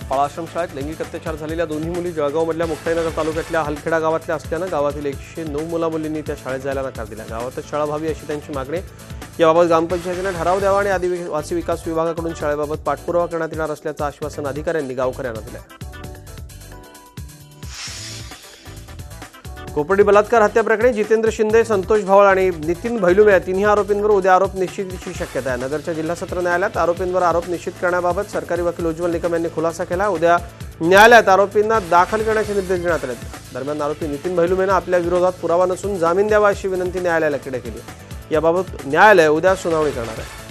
पाळाश्रम शाळेत लैंगिक अत्याचार झालेल्या दोन्ही मुली जळगावमधल्या मुक्ताईनगर तालुक्यातल्या हलखेडा गावातल्या असल्यानं गावातील 109 मुला-मुलींनी त्या शाळेत जायला नकार दिला। गावातच शाळा व्हावी अशी त्यांची मागणी। याबाबत ग्रामपंचायतीने ठराव द्यावा आणि आदिवासी विकास विभागाकडून शाळेबाबत पाठपुरावा करण्यात येणार असल्याचं आश्वासन अधिकाऱ्यांनी गावकऱ्यांना दिलं। कोपर्डी बलात्कार हत्या प्रकरणी जितेंद्र शिंदे, संतोष भवळ आणि नितीन भैलुमे या तिन्ही आरोपींवर उद्या आरोप निश्चितीची शक्यता आहे। नगरच्या जिल्हा सत्र न्यायालयात आरोपींवर आरोप निश्चित करण्याबाबत सरकारी वकील उज्ज्वल निकम यांनी खुलासा केला। उद्या न्यायालयात आरोपींना दाखल करण्याचे निर्देश देण्यात आले। दरम्यान आरोपी नितीन भैलुमेने आपल्या विरोधात पुरावा नसून जामीन द्यावा अशी विनंती न्यायालयाकडे केली। याबाबत न्यायालय उद्या सुनावणी करणार आहे।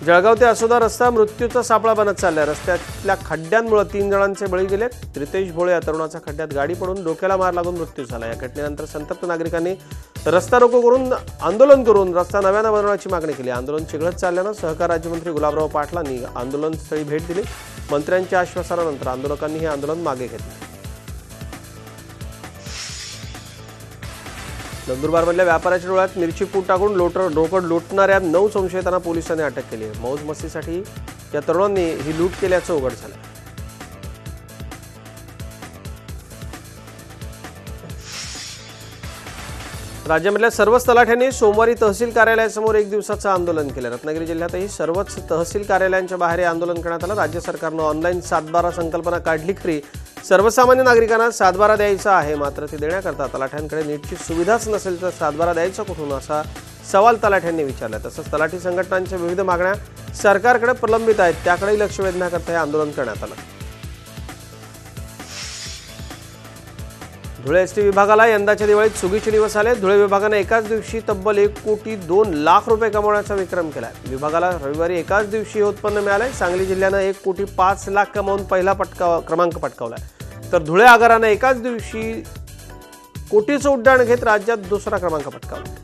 जळगाव ते असोदा रस्ता मृत्यूचा सापळा बनत चाललाय। रस्त्यातल्या खड्ड्यांमुळे 3 जणांचे बळी गेले। रितेश भोळे या तरुणाचा खड्ड्यात गाडी पडून डोक्याला मार लागून मृत्यू झाला। या घटनेनंतर संतप्त नागरिकांनी रस्ता रोको करून आंदोलन करून रस्ता नव्याने बनवण्याची मागणी केली। आंदोलन चिघळत चालल्यानं सहकार राज्यमंत्री गुलाबराव पाटलांनी आंदोलनस्थळी भेट दिली। मंत्र्यांच्या आश्वासनानंतर आंदोलकांनी हे आंदोलन मागे घेतले। नंदुरबारमधल्या व्यापाऱ्याच्या डोळ्यात मिरची पूड टाकून रोकड लुटणाऱ्या 9 संशयितांना पोलिसांनी अटक केली आहे। मौज मस्तीसाठी या तरुणांनी ही लूट केल्याचं उघड झालं। राज्यामधल्या सर्वच तलाठ्यांनी सोमवारी तहसील कार्यालयासमोर 1 दिवसाचं आंदोलन केलं। रत्नागिरी जिल्ह्यातही सर्वच तहसील कार्यालयांच्या बाहेर आंदोलन करण्यात आलं। राज्य सरकारनं ऑनलाईन 7/12 संकल्पना काढली खरी, सर्वसामान्य नागरिकांना 7/12 द्यायचा आहे, मात्र ती देण्याकरता तलाठ्यांकडे नीटची सुविधाच नसेल तर 7/12 द्यायचा कुठून असा सवाल तलाठ्यांनी विचारला। तसंच तलाठी संघटनांच्या विविध मागण्या सरकारकडे प्रलंबित आहेत, त्याकडेही लक्ष वेधण्याकरता हे आंदोलन करण्यात आलं। धुळे एसटी विभागाला यंदाच्या दिवाळीत सुगीचे दिवस आले। धुळे विभागाने एकाच दिवशी तब्बल 1,02,00,000 रुपये कमवण्याचा विक्रम केला। विभागाला रविवारी एकाच दिवशी उत्पन्न मिळाले। सांगली जिल्ह्यानं 1,05,00,000 कमावून पहिला क्रमांक पटकावलाय, तर धुळे आगारानं एकाच दिवशी कोटीचं उड्डाण घेत राज्यात दुसरा क्रमांक पटकावला।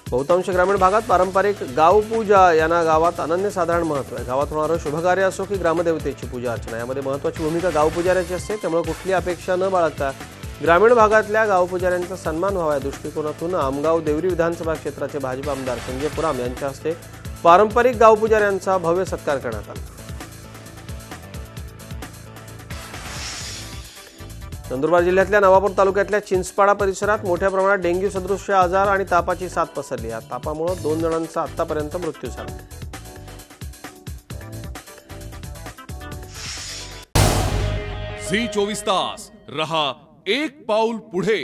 बहुतांश ग्रामीण भागात पारंपरिक गावपूजा यांना गावात अनन्यसाधारण महत्त्व आहे। गावात होणारं शुभकार्य असो की ग्रामदेवतेची पूजा अर्चना यामध्ये महत्त्वाची भूमिका गावपुजाऱ्याची असते। त्यामुळे कुठली अपेक्षा न बाळगता ग्रामीण भागातल्या गावपुजाऱ्यांचा सन्मान व्हावा या दृष्टिकोनातून आमगाव देवरी विधानसभा क्षेत्राचे भाजप आमदार संजय पुराम यांच्या हस्ते पारंपरिक गावपुजाऱ्यांचा भव्य सत्कार करण्यात आला। नंदुरबार जिल्ह्यातल्या नवापूर तालुक्यातल्या चिंचपाडा परिसरात मोठ्या प्रमाणात डेंग्यू सदृश्य आजार आणि तापाची साथ पसरली। या तापामुळे 2 जणांचा आतापर्यंत मृत्यू झाला। झी 24 तास रहा एक पाऊल पुढे।